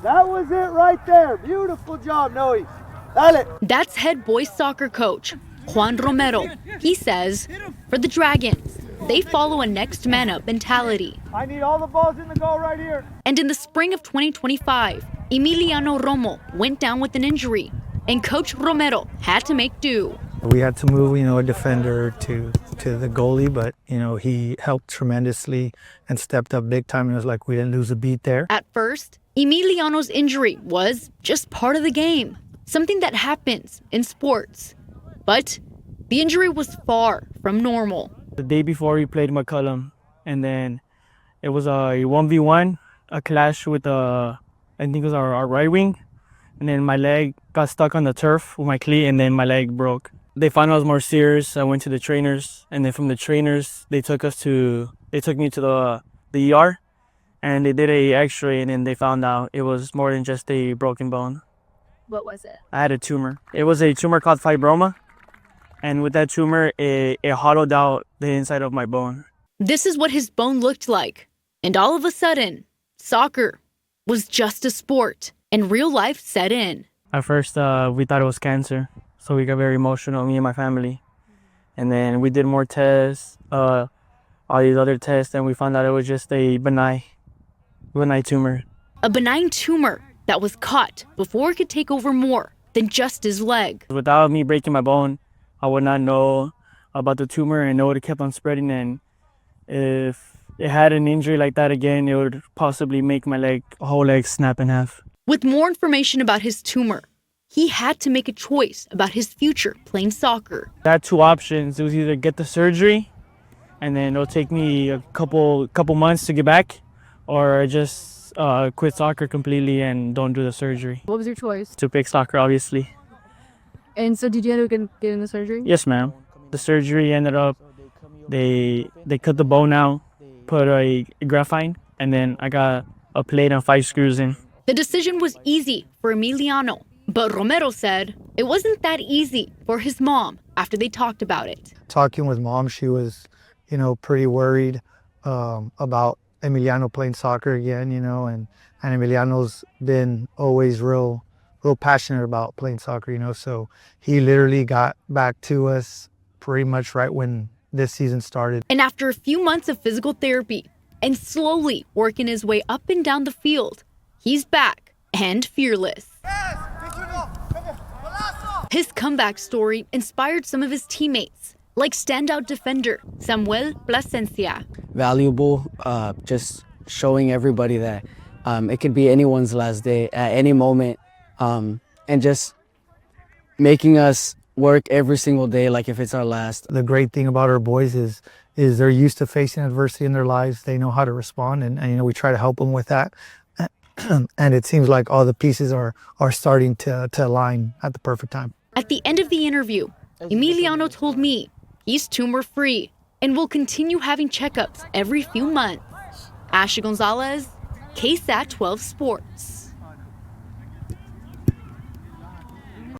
That was it right there. Beautiful job, Noe. Dale. That's head boys soccer coach Juan Romero. He says, for the Dragons, they follow a next man up mentality. I need all the balls in the goal right here. And in the spring of 2025, Emiliano Romo went down with an injury, and Coach Romero had to make do. We had to move, a defender to the goalie, but, he helped tremendously and stepped up big time. It was like we didn't lose a beat there. At first, Emiliano's injury was just part of the game, something that happens in sports. But the injury was far from normal. The day before we played McCullum, and then it was a 1v1, a clash with I think it was our right wing, and then my leg got stuck on the turf with my cleat, and then my leg broke. They found I was more serious. I went to the trainers, and then from the trainers, they took me to the ER, and they did a X-ray, and then they found out it was more than just a broken bone. What was it? I had a tumor. It was a tumor called fibroma, and with that tumor, it hollowed out the inside of my bone. This is what his bone looked like, and all of a sudden, soccer was just a sport, and real life set in. At first, we thought it was cancer. So we got very emotional, me and my family. And then we did more tests, all these other tests, and we found out it was just a benign tumor. A benign tumor that was caught before it could take over more than just his leg. Without me breaking my bone, I would not know about the tumor and it would have kept on spreading. And if it had an injury like that again, it would possibly make my whole leg snap in half. With more information about his tumor, he had to make a choice about his future playing soccer. I had two options. It was either get the surgery, and then it'll take me a couple months to get back, or just quit soccer completely and don't do the surgery. What was your choice? To pick soccer, obviously. And so did you end up getting the surgery? Yes, ma'am. The surgery ended up, they cut the bone out, put a graphite, and then I got a plate and 5 screws in. The decision was easy for Emiliano. But Romero said it wasn't that easy for his mom after they talked about it. Talking with mom, she was, pretty worried about Emiliano playing soccer again, and Emiliano's been always real passionate about playing soccer, so he literally got back to us pretty much right when this season started. And after a few months of physical therapy and slowly working his way up and down the field, he's back and fearless. His comeback story inspired some of his teammates, like standout defender Samuel Plasencia. Valuable, just showing everybody that it could be anyone's last day at any moment, and just making us work every single day like if it's our last. The great thing about our boys is they're used to facing adversity in their lives. They know how to respond, and we try to help them with that. And it seems like all the pieces are starting to align at the perfect time. At the end of the interview, Emiliano told me he's tumor-free and will continue having checkups every few months. Ashley Gonzalez, KSAT 12 Sports.